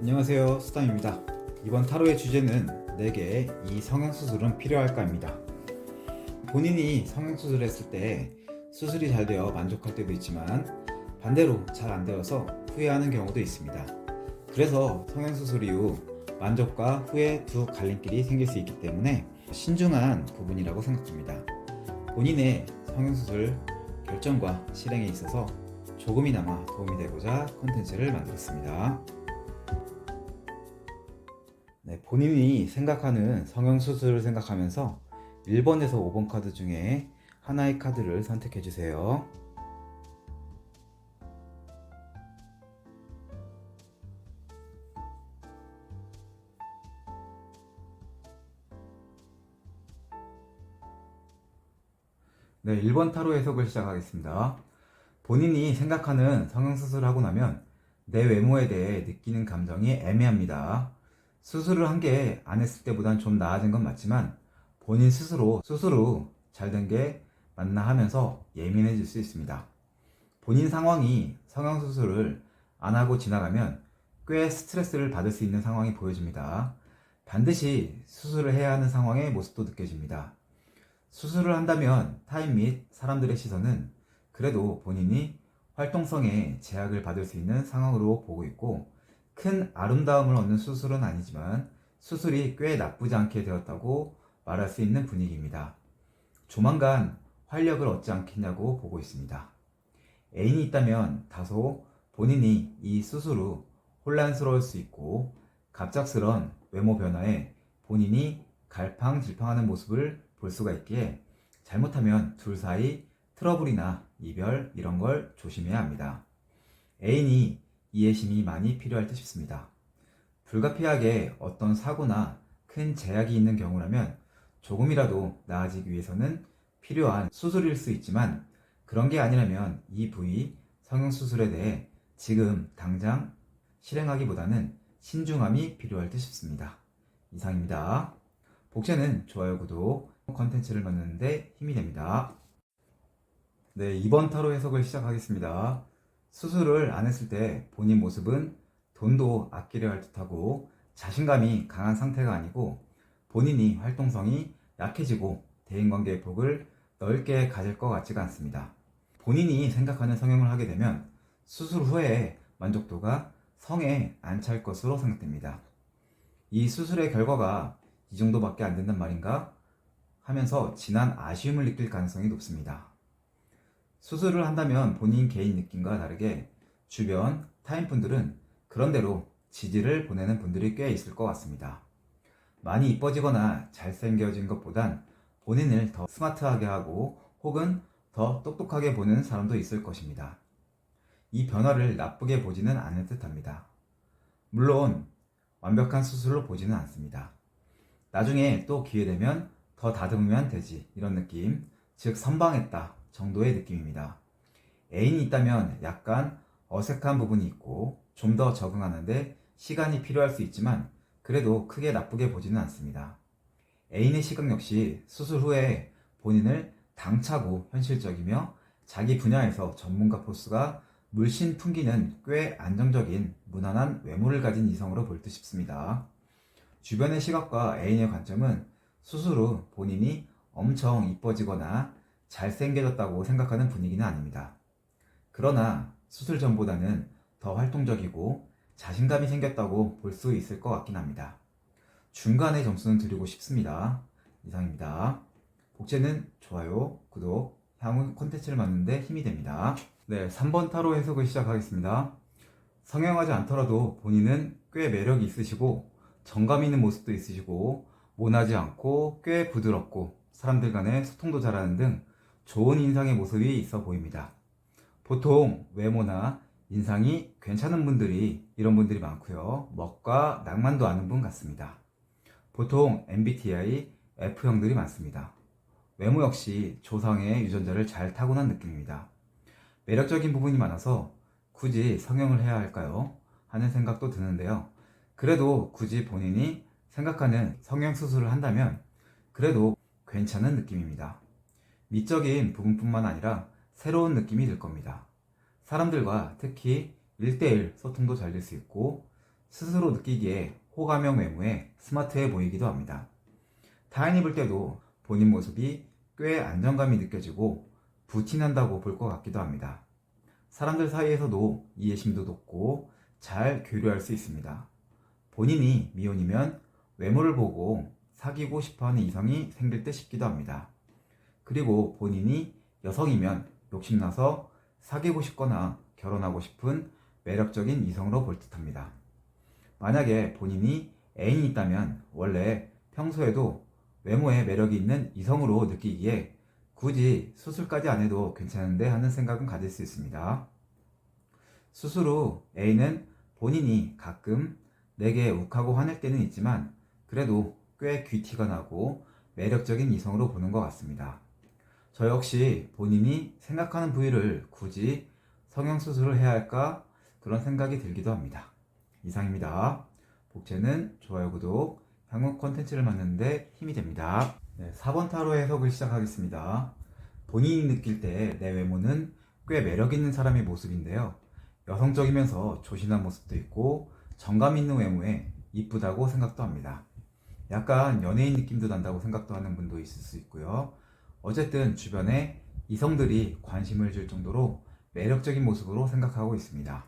안녕하세요, 수담입니다. 이번 타로의 주제는 내게 이 성형수술은 필요할까입니다. 본인이 성형수술을 했을 때 수술이 잘 되어 만족할 때도 있지만 반대로 잘 안 되어서 후회하는 경우도 있습니다. 그래서 성형수술 이후 만족과 후회 두 갈림길이 생길 수 있기 때문에 신중한 부분이라고 생각합니다. 본인의 성형수술 결정과 실행에 있어서 조금이나마 도움이 되고자 콘텐츠를 만들었습니다. 네, 본인이 생각하는 성형수술을 생각하면서 1번에서 5번 카드 중에 하나의 카드를 선택해 주세요. 네, 1번 타로 해석을 시작하겠습니다. 본인이 생각하는 성형수술을 하고 나면 내 외모에 대해 느끼는 감정이 애매합니다. 수술을 한 게 안 했을 때보단 좀 나아진 건 맞지만 본인 스스로 수술 후 잘 된 게 맞나 하면서 예민해질 수 있습니다. 본인 상황이 성형수술을 안 하고 지나가면 꽤 스트레스를 받을 수 있는 상황이 보여집니다. 반드시 수술을 해야 하는 상황의 모습도 느껴집니다. 수술을 한다면 타인 및 사람들의 시선은 그래도 본인이 활동성에 제약을 받을 수 있는 상황으로 보고 있고 큰 아름다움을 얻는 수술은 아니지만 수술이 꽤 나쁘지 않게 되었다고 말할 수 있는 분위기입니다. 조만간 활력을 얻지 않겠냐고 보고 있습니다. 애인이 있다면 다소 본인이 이 수술 후 혼란스러울 수 있고 갑작스런 외모 변화에 본인이 갈팡질팡하는 모습을 볼 수가 있기에 잘못하면 둘 사이 트러블이나 이별 이런 걸 조심해야 합니다. 애인이 이해심이 많이 필요할 듯 싶습니다. 불가피하게 어떤 사고나 큰 제약이 있는 경우라면 조금이라도 나아지기 위해서는 필요한 수술일 수 있지만 그런 게 아니라면 이 부위 성형수술에 대해 지금 당장 실행하기보다는 신중함이 필요할 듯 싶습니다. 이상입니다. 복제는 좋아요, 구독, 컨텐츠를 만드는데 힘이 됩니다. 네, 이번 타로 해석을 시작하겠습니다. 수술을 안 했을 때 본인 모습은 돈도 아끼려 할 듯하고 자신감이 강한 상태가 아니고 본인이 활동성이 약해지고 대인관계의 폭을 넓게 가질 것 같지가 않습니다. 본인이 생각하는 성형을 하게 되면 수술 후에 만족도가 성에 안 찰 것으로 생각됩니다. 이 수술의 결과가 이 정도밖에 안 된단 말인가 하면서 진한 아쉬움을 느낄 가능성이 높습니다. 수술을 한다면 본인 개인 느낌과 다르게 주변 타인분들은 그런대로 지지를 보내는 분들이 꽤 있을 것 같습니다. 많이 이뻐지거나 잘생겨진 것보단 본인을 더 스마트하게 하고 혹은 더 똑똑하게 보는 사람도 있을 것입니다. 이 변화를 나쁘게 보지는 않을 듯 합니다. 물론 완벽한 수술로 보지는 않습니다. 나중에 또 기회되면 더 다듬으면 되지 이런 느낌, 즉 선방했다 정도의 느낌입니다. 애인이 있다면 약간 어색한 부분이 있고 좀 더 적응하는데 시간이 필요할 수 있지만 그래도 크게 나쁘게 보지는 않습니다. 애인의 시각 역시 수술 후에 본인을 당차고 현실적이며 자기 분야에서 전문가 포스가 물씬 풍기는 꽤 안정적인 무난한 외모를 가진 이성으로 볼 듯 싶습니다. 주변의 시각과 애인의 관점은 수술 후 본인이 엄청 이뻐지거나 잘생겨졌다고 생각하는 분위기는 아닙니다. 그러나 수술 전보다는 더 활동적이고 자신감이 생겼다고 볼 수 있을 것 같긴 합니다. 중간의 점수는 드리고 싶습니다. 이상입니다. 복제는 좋아요, 구독, 향후 콘텐츠를 만드는데 힘이 됩니다. 네, 3번 타로 해석을 시작하겠습니다. 성형하지 않더라도 본인은 꽤 매력이 있으시고 정감 있는 모습도 있으시고 모나지 않고 꽤 부드럽고 사람들 간의 소통도 잘하는 등 좋은 인상의 모습이 있어 보입니다. 보통 외모나 인상이 괜찮은 분들이 이런 분들이 많고요. 멋과 낭만도 아는 분 같습니다. 보통 MBTI F형들이 많습니다. 외모 역시 조상의 유전자를 잘 타고난 느낌입니다. 매력적인 부분이 많아서 굳이 성형을 해야 할까요? 하는 생각도 드는데요. 그래도 굳이 본인이 생각하는 성형수술을 한다면 그래도 괜찮은 느낌입니다. 미적인 부분뿐만 아니라 새로운 느낌이 들 겁니다. 사람들과 특히 1대1 소통도 잘 될 수 있고 스스로 느끼기에 호감형 외모에 스마트해 보이기도 합니다. 타인이 볼 때도 본인 모습이 꽤 안정감이 느껴지고 부티난다고 볼 것 같기도 합니다. 사람들 사이에서도 이해심도 높고 잘 교류할 수 있습니다. 본인이 미혼이면 외모를 보고 사귀고 싶어하는 이성이 생길 듯 싶기도 합니다. 그리고 본인이 여성이면 욕심나서 사귀고 싶거나 결혼하고 싶은 매력적인 이성으로 볼 듯합니다. 만약에 본인이 애인이 있다면 원래 평소에도 외모에 매력이 있는 이성으로 느끼기에 굳이 수술까지 안 해도 괜찮은데 하는 생각은 가질 수 있습니다. 수술 후 애인은 본인이 가끔 내게 욱하고 화낼 때는 있지만 그래도 꽤 귀티가 나고 매력적인 이성으로 보는 것 같습니다. 저 역시 본인이 생각하는 부위를 굳이 성형수술을 해야 할까 그런 생각이 들기도 합니다. 이상입니다. 복제는 좋아요, 구독, 향후 콘텐츠를 만드는데 힘이 됩니다. 4번 타로 해석을 시작하겠습니다. 본인이 느낄 때 내 외모는 꽤 매력 있는 사람의 모습인데요. 여성적이면서 조신한 모습도 있고 정감 있는 외모에 이쁘다고 생각도 합니다. 약간 연예인 느낌도 난다고 생각도 하는 분도 있을 수 있고요. 어쨌든 주변에 이성들이 관심을 줄 정도로 매력적인 모습으로 생각하고 있습니다.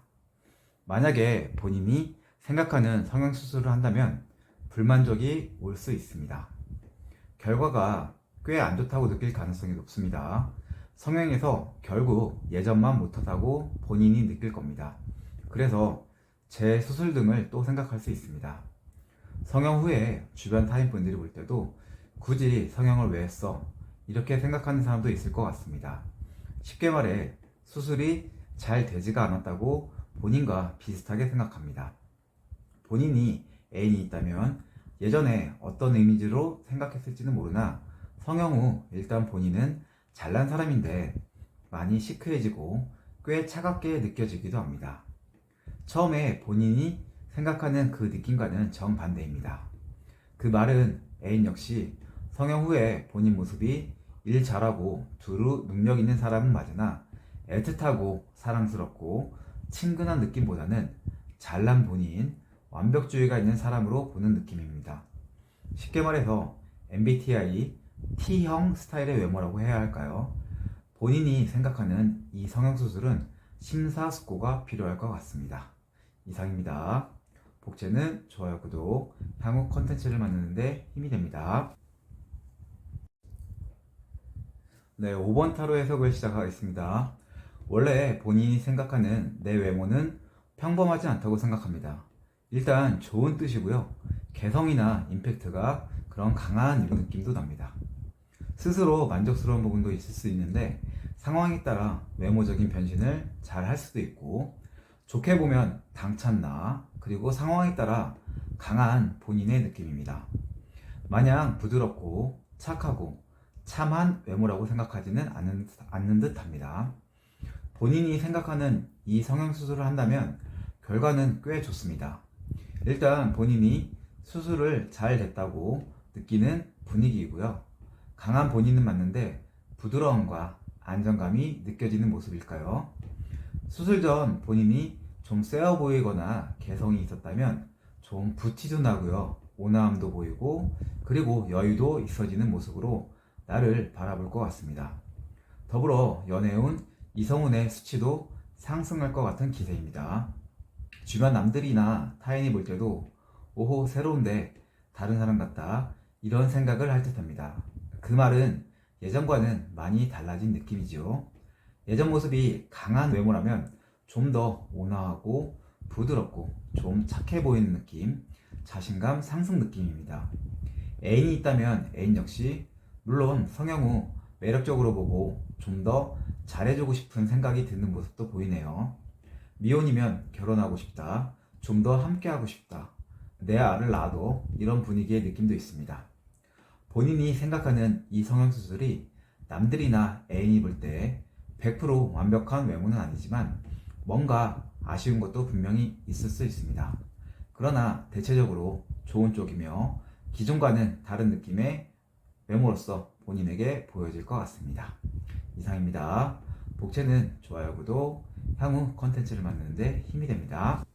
만약에 본인이 생각하는 성형수술을 한다면 불만족이 올 수 있습니다. 결과가 꽤 안 좋다고 느낄 가능성이 높습니다. 성형에서 결국 예전만 못하다고 본인이 느낄 겁니다. 그래서 재수술 등을 또 생각할 수 있습니다. 성형 후에 주변 타인분들이 볼 때도 굳이 성형을 왜 했어? 이렇게 생각하는 사람도 있을 것 같습니다. 쉽게 말해 수술이 잘 되지가 않았다고 본인과 비슷하게 생각합니다. 본인이 애인이 있다면 예전에 어떤 이미지로 생각했을지는 모르나 성형 후 일단 본인은 잘난 사람인데 많이 시크해지고 꽤 차갑게 느껴지기도 합니다. 처음에 본인이 생각하는 그 느낌과는 정반대입니다. 그 말은 애인 역시 성형 후에 본인 모습이 일 잘하고 두루 능력 있는 사람은 맞으나 애틋하고 사랑스럽고 친근한 느낌보다는 잘난 본인, 완벽주의가 있는 사람으로 보는 느낌입니다. 쉽게 말해서 MBTI T형 스타일의 외모라고 해야 할까요? 본인이 생각하는 이 성형수술은 심사숙고가 필요할 것 같습니다. 이상입니다. 복제는 좋아요, 구독, 향후 컨텐츠를 만드는데 힘이 됩니다. 5번 타로 해석을 시작하겠습니다. 원래 본인이 생각하는 내 외모는 평범하지 않다고 생각합니다. 일단 좋은 뜻이고요. 개성이나 임팩트가 그런 강한 느낌도 납니다. 스스로 만족스러운 부분도 있을 수 있는데 상황에 따라 외모적인 변신을 잘 할 수도 있고 좋게 보면 당찬나 그리고 상황에 따라 강한 본인의 느낌입니다. 마냥 부드럽고 착하고 참한 외모라고 생각하지는 않는 듯 합니다. 본인이 생각하는 이 성형수술을 한다면 결과는 꽤 좋습니다. 일단 본인이 수술을 잘 됐다고 느끼는 분위기이고요. 강한 본인은 맞는데 부드러움과 안정감이 느껴지는 모습일까요? 수술 전 본인이 좀 세어 보이거나 개성이 있었다면 좀 부티도 나고요. 온화함도 보이고 그리고 여유도 있어지는 모습으로 나를 바라볼 것 같습니다. 더불어 연애운 이성운의 수치도 상승할 것 같은 기세입니다. 주변 남들이나 타인이 볼 때도 오호 새로운데 다른 사람 같다 이런 생각을 할 듯합니다. 그 말은 예전과는 많이 달라진 느낌이죠. 예전 모습이 강한 외모라면 좀 더 온화하고 부드럽고 좀 착해 보이는 느낌, 자신감 상승 느낌입니다. 애인이 있다면 애인 역시 물론 성형 후 매력적으로 보고 좀 더 잘해주고 싶은 생각이 드는 모습도 보이네요. 미혼이면 결혼하고 싶다, 좀 더 함께하고 싶다, 내 아를 낳아도 이런 분위기의 느낌도 있습니다. 본인이 생각하는 이 성형수술이 남들이나 애인이 볼 때 100% 완벽한 외모는 아니지만 뭔가 아쉬운 것도 분명히 있을 수 있습니다. 그러나 대체적으로 좋은 쪽이며 기존과는 다른 느낌의 외모로서 본인에게 보여질 것 같습니다. 이상입니다. 복채는 좋아요, 구독, 향후 컨텐츠를 만드는데 힘이 됩니다.